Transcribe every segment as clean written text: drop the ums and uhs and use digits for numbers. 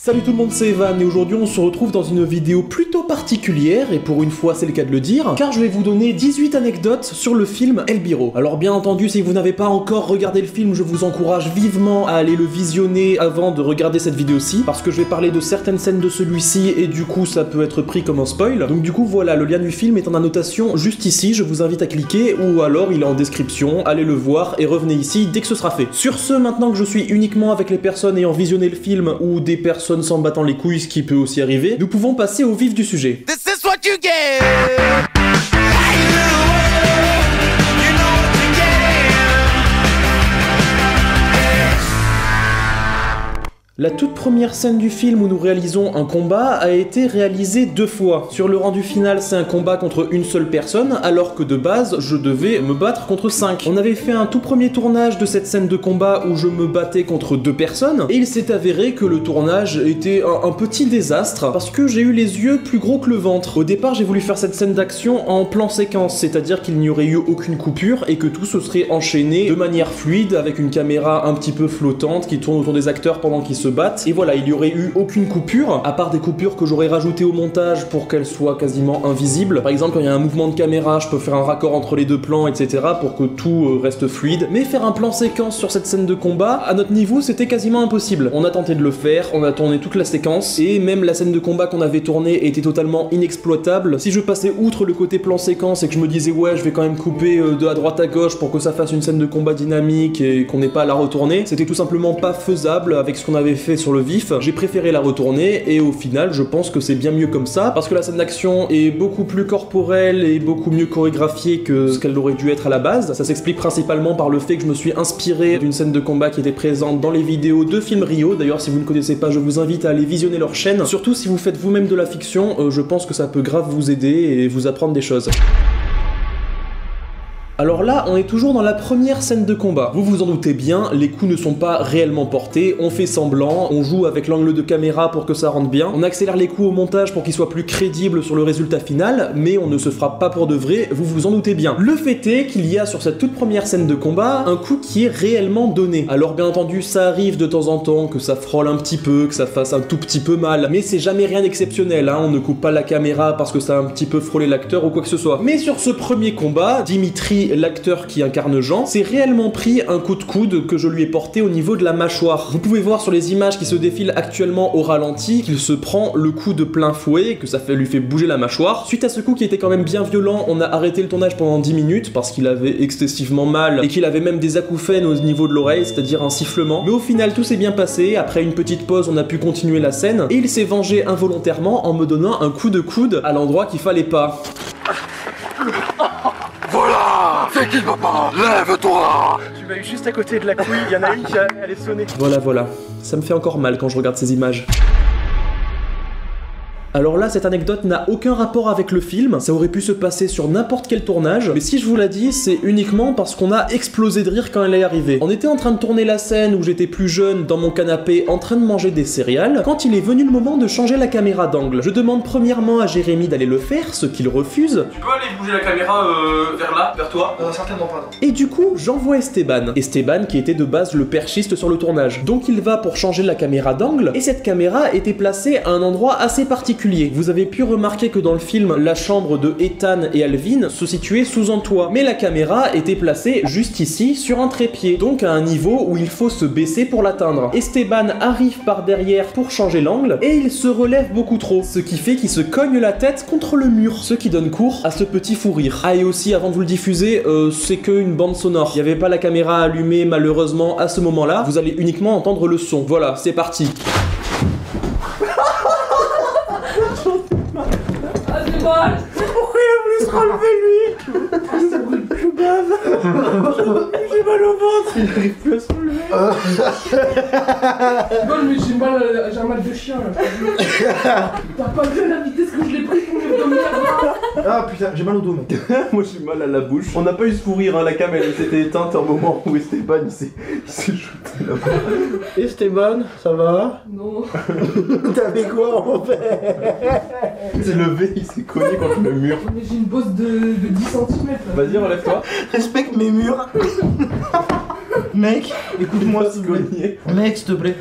Salut tout le monde, c'est Evan et aujourd'hui on se retrouve dans une vidéo plutôt particulière et pour une fois c'est le cas de le dire car je vais vous donner 18 anecdotes sur le film El Birro. Alors bien entendu si vous n'avez pas encore regardé le film je vous encourage vivement à aller le visionner avant de regarder cette vidéo-ci parce que je vais parler de certaines scènes de celui-ci et du coup ça peut être pris comme un spoil. Donc du coup voilà, le lien du film est en annotation juste ici, je vous invite à cliquer ou alors il est en description, allez le voir et revenez ici dès que ce sera fait. Sur ce, maintenant que je suis uniquement avec les personnes ayant visionné le film ou des personnes s'en battant les couilles, ce qui peut aussi arriver, nous pouvons passer au vif du sujet. This is what you get. La toute première scène du film où nous réalisons un combat a été réalisée 2 fois. Sur le rendu final, c'est un combat contre une seule personne, alors que de base, je devais me battre contre 5. On avait fait un tout premier tournage de cette scène de combat où je me battais contre 2 personnes, et il s'est avéré que le tournage était un petit désastre, parce que j'ai eu les yeux plus gros que le ventre. Au départ, j'ai voulu faire cette scène d'action en plan séquence, c'est-à-dire qu'il n'y aurait eu aucune coupure, et que tout se serait enchaîné de manière fluide, avec une caméra un petit peu flottante qui tourne autour des acteurs pendant qu'ils se battent, et voilà, il n'y aurait eu aucune coupure, à part des coupures que j'aurais rajoutées au montage pour qu'elles soient quasiment invisibles. Par exemple, quand il y a un mouvement de caméra, je peux faire un raccord entre les 2 plans, etc. pour que tout reste fluide. Mais faire un plan séquence sur cette scène de combat, à notre niveau, c'était quasiment impossible. On a tenté de le faire, on a tourné toute la séquence, et même la scène de combat qu'on avait tournée était totalement inexploitable. Si je passais outre le côté plan séquence et que je me disais ouais, je vais quand même couper de à droite à gauche pour que ça fasse une scène de combat dynamique et qu'on n'ait pas à la retourner, c'était tout simplement pas faisable avec ce qu'on avait fait sur le vif. J'ai préféré la retourner et au final je pense que c'est bien mieux comme ça parce que la scène d'action est beaucoup plus corporelle et beaucoup mieux chorégraphiée que ce qu'elle aurait dû être à la base. Ça s'explique principalement par le fait que je me suis inspiré d'une scène de combat qui était présente dans les vidéos de Film Rio. D'ailleurs si vous ne connaissez pas, je vous invite à aller visionner leur chaîne. Surtout si vous faites vous-même de la fiction, je pense que ça peut grave vous aider et vous apprendre des choses. Alors là, on est toujours dans la première scène de combat. Vous vous en doutez bien, les coups ne sont pas réellement portés, on fait semblant, on joue avec l'angle de caméra pour que ça rentre bien, on accélère les coups au montage pour qu'ils soient plus crédibles sur le résultat final, mais on ne se frappe pas pour de vrai, vous vous en doutez bien. Le fait est qu'il y a sur cette toute première scène de combat un coup qui est réellement donné. Alors bien entendu, ça arrive de temps en temps que ça frôle un petit peu, que ça fasse un tout petit peu mal, mais c'est jamais rien d'exceptionnel, hein. On ne coupe pas la caméra parce que ça a un petit peu frôlé l'acteur ou quoi que ce soit. Mais sur ce premier combat, Dimitri, l'acteur qui incarne Jean, s'est réellement pris un coup de coude que je lui ai porté au niveau de la mâchoire. Vous pouvez voir sur les images qui se défilent actuellement au ralenti qu'il se prend le coup de plein fouet, que ça lui fait bouger la mâchoire. Suite à ce coup qui était quand même bien violent, on a arrêté le tournage pendant 10 minutes parce qu'il avait excessivement mal et qu'il avait même des acouphènes au niveau de l'oreille, c'est-à-dire un sifflement. Mais au final tout s'est bien passé, après une petite pause on a pu continuer la scène et il s'est vengé involontairement en me donnant un coup de coude à l'endroit qu'il fallait pas. Voilà. C'est qui papa? Lève-toi. Tu m'as eu juste à côté de la couille, il y en a une qui allait sonner. Voilà, ça me fait encore mal quand je regarde ces images. Alors là, cette anecdote n'a aucun rapport avec le film, ça aurait pu se passer sur n'importe quel tournage, mais si je vous la dis, c'est uniquement parce qu'on a explosé de rire quand elle est arrivée. On était en train de tourner la scène où j'étais plus jeune, dans mon canapé, en train de manger des céréales, quand il est venu le moment de changer la caméra d'angle. Je demande premièrement à Jérémy d'aller le faire, ce qu'il refuse. Tu peux aller bouger la caméra vers là, vers toi? Certainement pas, non. Et du coup, j'envoie Esteban. Esteban qui était de base le perchiste sur le tournage. Donc il va pour changer la caméra d'angle, et cette caméra était placée à un endroit assez particulier. Vous avez pu remarquer que dans le film, la chambre de Ethan et Alvin se situait sous un toit, mais la caméra était placée juste ici, sur un trépied, donc à un niveau où il faut se baisser pour l'atteindre. Esteban arrive par derrière pour changer l'angle, et il se relève beaucoup trop, ce qui fait qu'il se cogne la tête contre le mur, ce qui donne cours à ce petit fou rire. Ah et aussi, avant de vous le diffuser, c'est qu'une bande sonore. Il n'y avait pas la caméra allumée malheureusement à ce moment-là, vous allez uniquement entendre le son. Voilà, c'est parti. Pourquoi il a voulu se relever lui? Ça brûle plus bave. J'ai mal au ventre. Il arrive plus à se relever. Non mais j'ai un mal de chien là. T'as pas vu la vitesse que je l'ai pris pour me donner la. Ah putain, j'ai mal au dos mec. Moi j'ai mal à la bouche. On n'a pas eu ce fou rire, hein. La cam elle s'était éteinte au moment où Esteban il s'est shooté là-bas. Esteban, ça va? Non. T'avais quoi en fait? Il s'est levé, il s'est cogné contre le mur. Mais j'ai une bosse de 10 cm. Vas-y, relève-toi. Respecte mes murs. Mec, écoute-moi s'il te plaît. Mec, s'il te plaît.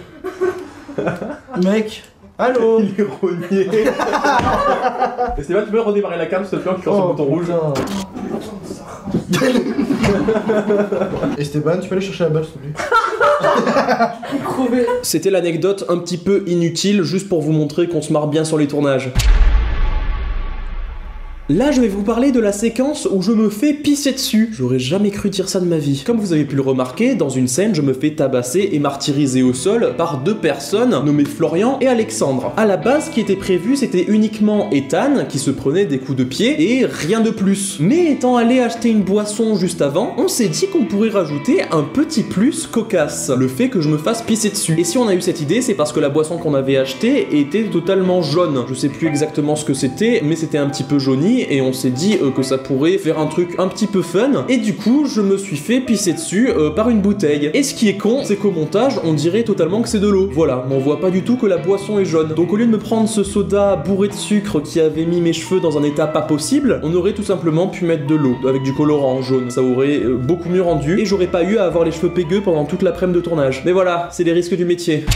Mec, allô. Il est rogné. Esteban, tu peux redémarrer la cam, s'il te plaît, en cliquant sur le bouton rouge. Esteban, tu peux aller chercher la balle, s'il te plaît. Crevé. C'était l'anecdote un petit peu inutile, juste pour vous montrer qu'on se marre bien sur les tournages. Là, je vais vous parler de la séquence où je me fais pisser dessus. J'aurais jamais cru dire ça de ma vie. Comme vous avez pu le remarquer, dans une scène, je me fais tabasser et martyriser au sol par deux personnes nommées Florian et Alexandre. À la base, ce qui était prévu, c'était uniquement Ethan qui se prenait des coups de pied et rien de plus. Mais étant allé acheter une boisson juste avant, on s'est dit qu'on pourrait rajouter un petit plus cocasse. Le fait que je me fasse pisser dessus. Et si on a eu cette idée, c'est parce que la boisson qu'on avait achetée était totalement jaune. Je sais plus exactement ce que c'était, mais c'était un petit peu jauni. Et on s'est dit que ça pourrait faire un truc un petit peu fun, et du coup je me suis fait pisser dessus par une bouteille. Et ce qui est con, c'est qu'au montage on dirait totalement que c'est de l'eau. Voilà, mais on voit pas du tout que la boisson est jaune. Donc au lieu de me prendre ce soda bourré de sucre qui avait mis mes cheveux dans un état pas possible, on aurait tout simplement pu mettre de l'eau avec du colorant jaune. Ça aurait beaucoup mieux rendu, et j'aurais pas eu à avoir les cheveux pégueux pendant toute l'après-midi de tournage. Mais voilà, c'est les risques du métier.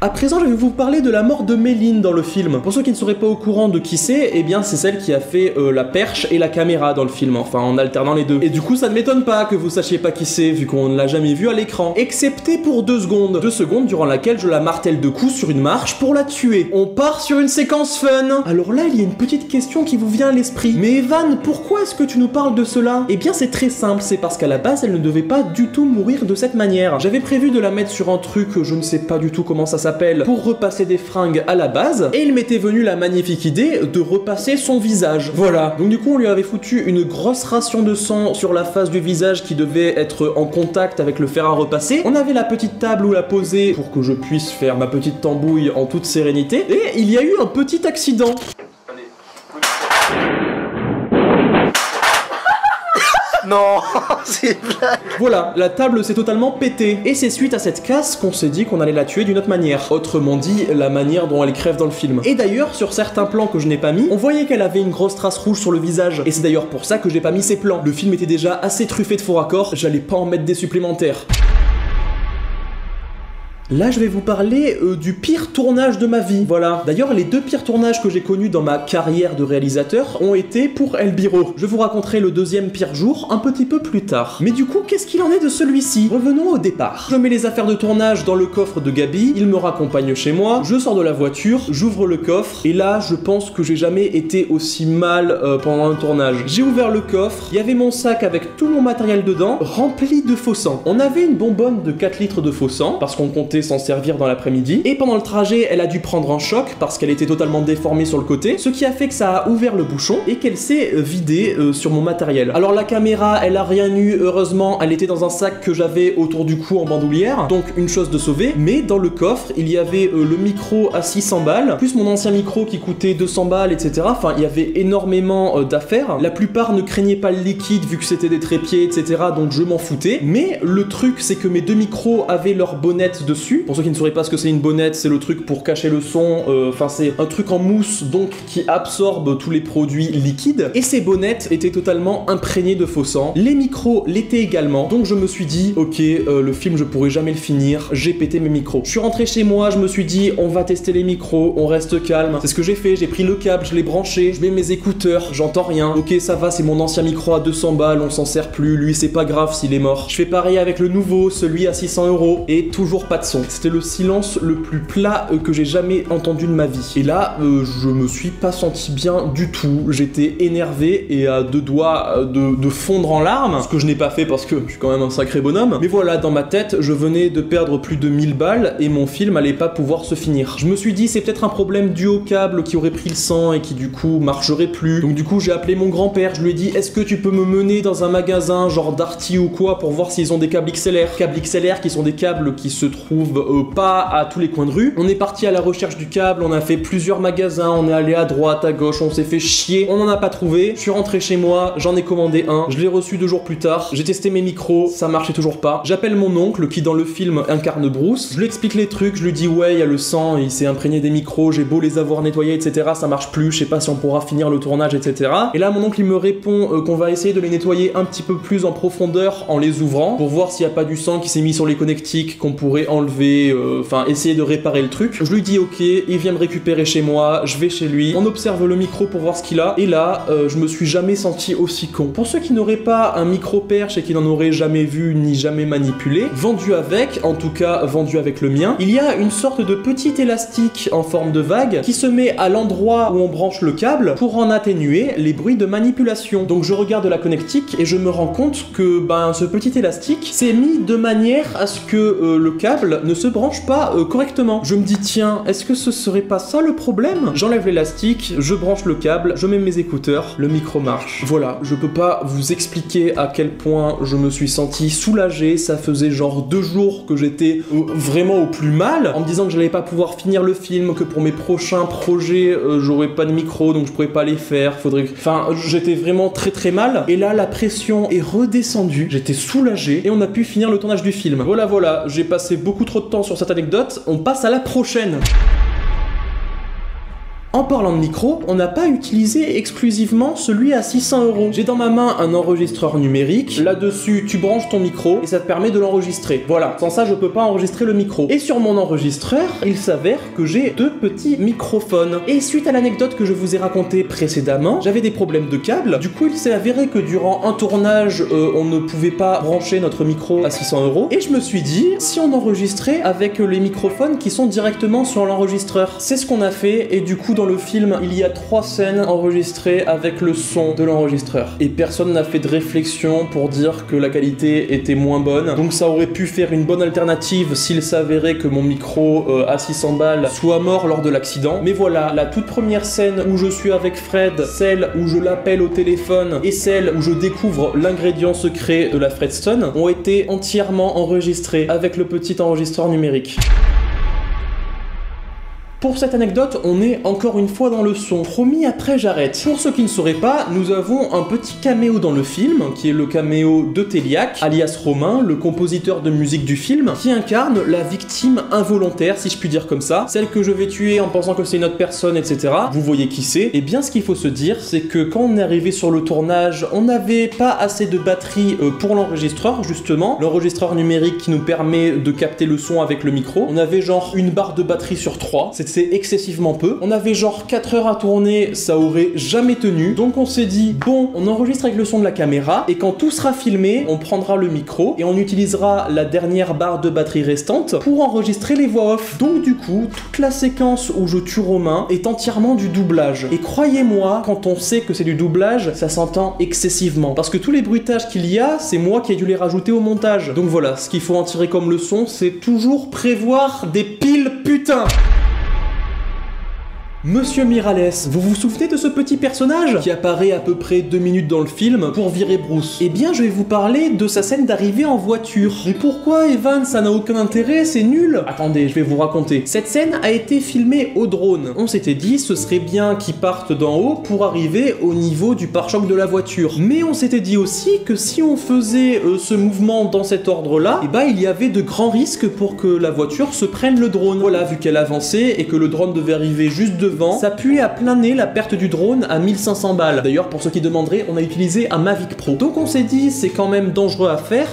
À présent, je vais vous parler de la mort de Méline dans le film. Pour ceux qui ne seraient pas au courant de qui c'est, eh bien c'est celle qui a fait la perche et la caméra dans le film, enfin en alternant les deux. Et du coup, ça ne m'étonne pas que vous sachiez pas qui c'est, vu qu'on ne l'a jamais vu à l'écran. Excepté pour 2 secondes. 2 secondes durant laquelle je la martèle de coups sur une marche pour la tuer. On part sur une séquence fun. Alors là, il y a une petite question qui vous vient à l'esprit. Mais Evan, pourquoi est-ce que tu nous parles de cela? Eh bien c'est très simple, c'est parce qu'à la base, elle ne devait pas du tout mourir de cette manière. J'avais prévu de la mettre sur un truc, je ne sais pas du tout comment ça s'appelle, pour repasser des fringues à la base, et il m'était venu la magnifique idée de repasser son visage. Voilà. Donc du coup on lui avait foutu une grosse ration de sang sur la face du visage qui devait être en contact avec le fer à repasser. On avait la petite table où la poser pour que je puisse faire ma petite tambouille en toute sérénité, et il y a eu un petit accident. Non, c'est une blague. Voilà, la table s'est totalement pétée. Et c'est suite à cette casse qu'on s'est dit qu'on allait la tuer d'une autre manière. Autrement dit, la manière dont elle crève dans le film. Et d'ailleurs, sur certains plans que je n'ai pas mis, on voyait qu'elle avait une grosse trace rouge sur le visage. Et c'est d'ailleurs pour ça que j'ai pas mis ces plans. Le film était déjà assez truffé de faux raccords, j'allais pas en mettre des supplémentaires. Là, je vais vous parler du pire tournage de ma vie. Voilà. D'ailleurs, les 2 pires tournages que j'ai connus dans ma carrière de réalisateur ont été pour El Biro. Je vous raconterai le 2e pire jour un petit peu plus tard. Mais du coup, qu'est-ce qu'il en est de celui-ci? Revenons au départ. Je mets les affaires de tournage dans le coffre de Gabi, il me raccompagne chez moi, je sors de la voiture, j'ouvre le coffre, et là, je pense que j'ai jamais été aussi mal pendant un tournage. J'ai ouvert le coffre, il y avait mon sac avec tout mon matériel dedans, rempli de faux sang. On avait une bonbonne de 4 litres de faux sang, parce qu'on comptait s'en servir dans l'après-midi, et pendant le trajet elle a dû prendre un choc parce qu'elle était totalement déformée sur le côté, ce qui a fait que ça a ouvert le bouchon et qu'elle s'est vidée sur mon matériel. Alors la caméra elle a rien eu, heureusement, elle était dans un sac que j'avais autour du cou en bandoulière, donc une chose de sauvée, mais dans le coffre il y avait le micro à 600 balles, plus mon ancien micro qui coûtait 200 balles, etc. Enfin il y avait énormément d'affaires, la plupart ne craignaient pas le liquide vu que c'était des trépieds, etc. donc je m'en foutais, mais le truc c'est que mes 2 micros avaient leur bonnette dessus. Pour ceux qui ne sauraient pas ce que c'est une bonnette, c'est le truc pour cacher le son, enfin c'est un truc en mousse donc qui absorbe tous les produits liquides, et ces bonnettes étaient totalement imprégnées de faux sang. Les micros l'étaient également, donc je me suis dit ok, le film je pourrais jamais le finir, j'ai pété mes micros. Je suis rentré chez moi, je me suis dit on va tester les micros, on reste calme. C'est ce que j'ai fait, j'ai pris le câble, je l'ai branché, je mets mes écouteurs, j'entends rien. Ok ça va, c'est mon ancien micro à 200 balles, on s'en sert plus, lui c'est pas grave s'il est mort. Je fais pareil avec le nouveau, celui à 600 €, et toujours pas de son. C'était le silence le plus plat que j'ai jamais entendu de ma vie. Et là, je me suis pas senti bien du tout. J'étais énervé et à 2 doigts de fondre en larmes, ce que je n'ai pas fait parce que je suis quand même un sacré bonhomme. Mais voilà, dans ma tête, je venais de perdre plus de 1000 balles et mon film allait pas pouvoir se finir. Je me suis dit, c'est peut-être un problème dû au câble qui aurait pris le sang et qui du coup marcherait plus. Donc du coup, j'ai appelé mon grand-père, je lui ai dit, est-ce que tu peux me mener dans un magasin genre Darty ou quoi pour voir s'ils ont des câbles XLR? Câbles XLR qui sont des câbles qui se trouvent pas à tous les coins de rue. On est parti à la recherche du câble, on a fait plusieurs magasins, on est allé à droite, à gauche, on s'est fait chier, on n'en a pas trouvé. Je suis rentré chez moi, j'en ai commandé un, je l'ai reçu 2 jours plus tard, j'ai testé mes micros, ça marchait toujours pas. J'appelle mon oncle qui dans le film incarne Bruce, je lui explique les trucs, je lui dis ouais, il y a le sang, il s'est imprégné des micros, j'ai beau les avoir nettoyés, etc. ça marche plus, je sais pas si on pourra finir le tournage, etc. Et là mon oncle il me répond qu'on va essayer de les nettoyer un petit peu plus en profondeur en les ouvrant pour voir s'il n'y a pas du sang qui s'est mis sur les connectiques qu'on pourrait enlever enlever, enfin essayer de réparer le truc. Je lui dis ok, il vient me récupérer chez moi, je vais chez lui, on observe le micro pour voir ce qu'il a, et là, je me suis jamais senti aussi con. Pour ceux qui n'auraient pas un micro perche et qui n'en auraient jamais vu ni jamais manipulé, vendu avec, en tout cas vendu avec le mien, il y a une sorte de petit élastique en forme de vague qui se met à l'endroit où on branche le câble pour en atténuer les bruits de manipulation. Donc je regarde la connectique et je me rends compte que ce petit élastique s'est mis de manière à ce que le câble ne se branche pas correctement. Je me dis tiens, est-ce que ce serait pas ça le problème? J'enlève l'élastique, je branche le câble, je mets mes écouteurs, le micro marche. Voilà, je peux pas vous expliquer à quel point je me suis senti soulagé. Ça faisait genre 2 jours que j'étais vraiment au plus mal, en me disant que j'allais pas pouvoir finir le film, que pour mes prochains projets j'aurais pas de micro donc je pourrais pas les faire, enfin j'étais vraiment très mal, et là la pression est redescendue, j'étais soulagé et on a pu finir le tournage du film. Voilà, j'ai passé beaucoup trop de temps sur cette anecdote, on passe à la prochaine. En parlant de micro, on n'a pas utilisé exclusivement celui à 600 €. J'ai dans ma main un enregistreur numérique. Là-dessus, tu branches ton micro et ça te permet de l'enregistrer. Voilà, sans ça, je peux pas enregistrer le micro. Et sur mon enregistreur, il s'avère que j'ai 2 petits microphones. Et suite à l'anecdote que je vous ai racontée précédemment, j'avais des problèmes de câble. Du coup, il s'est avéré que durant un tournage, on ne pouvait pas brancher notre micro à 600 €. Et je me suis dit, si on enregistrait avec les microphones qui sont directement sur l'enregistreur. C'est ce qu'on a fait, et du coup, dans le film, il y a 3 scènes enregistrées avec le son de l'enregistreur. Et personne n'a fait de réflexion pour dire que la qualité était moins bonne. Donc ça aurait pu faire une bonne alternative s'il s'avérait que mon micro à 600 balles soit mort lors de l'accident. Mais voilà, la toute première scène où je suis avec Fred, celle où je l'appelle au téléphone et celle où je découvre l'ingrédient secret de la Fredstone ont été entièrement enregistrées avec le petit enregistreur numérique. Pour cette anecdote, on est encore une fois dans le son. Promis, après j'arrête. Pour ceux qui ne sauraient pas, nous avons un petit caméo dans le film, qui est le caméo de Téliac, alias Romain, le compositeur de musique du film, qui incarne la victime involontaire, si je puis dire comme ça, celle que je vais tuer en pensant que c'est une autre personne, etc. Vous voyez qui c'est. Et bien ce qu'il faut se dire, c'est que quand on est arrivé sur le tournage, on n'avait pas assez de batterie pour l'enregistreur, justement. L'enregistreur numérique qui nous permet de capter le son avec le micro. On avait genre une barre de batterie sur 3. C'est excessivement peu. On avait genre 4 heures à tourner, ça aurait jamais tenu. Donc on s'est dit, bon, on enregistre avec le son de la caméra, et quand tout sera filmé, on prendra le micro, et on utilisera la dernière barre de batterie restante pour enregistrer les voix off. Donc du coup, toute la séquence où je tue Romain est entièrement du doublage. Et croyez-moi, quand on sait que c'est du doublage, ça s'entend excessivement. Parce que tous les bruitages qu'il y a, c'est moi qui ai dû les rajouter au montage. Donc voilà, ce qu'il faut en tirer comme leçon, c'est toujours prévoir des piles putain. Monsieur Miralles, vous vous souvenez de ce petit personnage qui apparaît à peu près 2 minutes dans le film pour virer Bruce? Eh bien, je vais vous parler de sa scène d'arrivée en voiture. Mais pourquoi, Evan? Ça n'a aucun intérêt, c'est nul. Attendez, je vais vous raconter. Cette scène a été filmée au drone. On s'était dit, ce serait bien qu'ils partent d'en haut pour arriver au niveau du pare-choc de la voiture. Mais on s'était dit aussi que si on faisait ce mouvement dans cet ordre-là, eh ben, il y avait de grands risques pour que la voiture se prenne le drone. Voilà, vu qu'elle avançait et que le drone devait arriver juste devant, ça puait à plein nez la perte du drone à 1500 balles. D'ailleurs, pour ceux qui demanderaient, on a utilisé un Mavic Pro. Donc on s'est dit, c'est quand même dangereux à faire,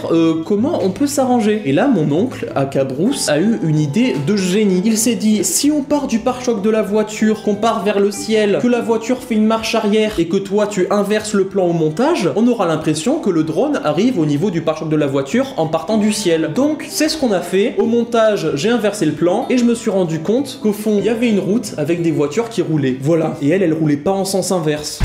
comment on peut s'arranger? Et là, mon oncle, aka Bruce, a eu une idée de génie. Il s'est dit, si on part du pare-choc de la voiture, qu'on part vers le ciel, que la voiture fait une marche arrière et que toi tu inverses le plan au montage, on aura l'impression que le drone arrive au niveau du pare-choc de la voiture en partant du ciel. Donc c'est ce qu'on a fait. Au montage, j'ai inversé le plan et je me suis rendu compte qu'au fond, il y avait une route avec des voitures qui roulait. Voilà. Et elle roulait pas en sens inverse.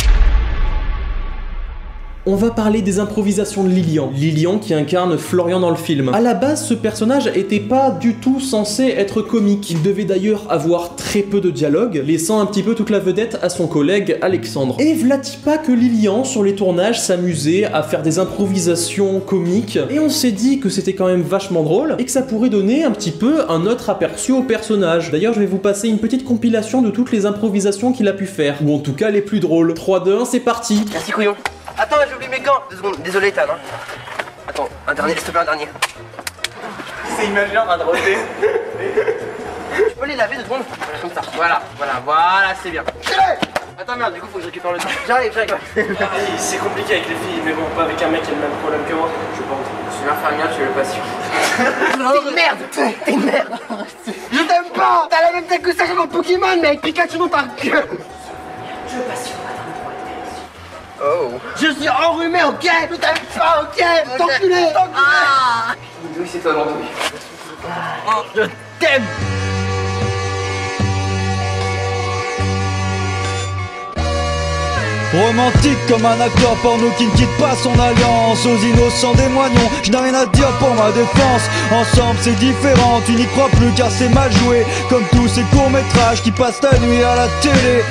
On va parler des improvisations de Lilian. Lilian qui incarne Florian dans le film. À la base, ce personnage était pas du tout censé être comique. Il devait d'ailleurs avoir très peu de dialogue, laissant un petit peu toute la vedette à son collègue Alexandre. Et v'là-t-il pas que Lilian, sur les tournages, s'amusait à faire des improvisations comiques, et on s'est dit que c'était quand même vachement drôle, et que ça pourrait donner un petit peu un autre aperçu au personnage. D'ailleurs, je vais vous passer une petite compilation de toutes les improvisations qu'il a pu faire, ou en tout cas les plus drôles. 3, 2, 1, c'est parti. Merci couillon. Attends, j'ai oublié mes gants. 2 secondes, désolé Ethan. Attends, un dernier, s'il te plaît, un dernier. C'est imaginaire en train de roter. Tu peux les laver 2 secondes? Comme ça. Voilà, c'est bien. Attends, merde, du coup, faut que je récupère le temps. J'arrive. C'est compliqué avec les filles, mais bon, pas avec un mec qui a le même problème que moi, je pense. suis infirmière, tu es le patient. T'es une merde. T'es une merde. Je t'aime pas. T'as la même tête que ça dans Pokémon, mec. Pikachu dans ta gueule. Je le patient. Oh. Je suis enrhumé, ok. Je t'aime pas, ok. T'enculé. Ah. Oui, c'est toi l'andouille. Oh, je t'aime. Romantique comme un acteur porno qui ne quitte pas son alliance. Aux innocents des moignons, je n'ai rien à dire pour ma défense. Ensemble c'est différent, tu n'y crois plus car c'est mal joué. Comme tous ces courts métrages qui passent la nuit à la télé.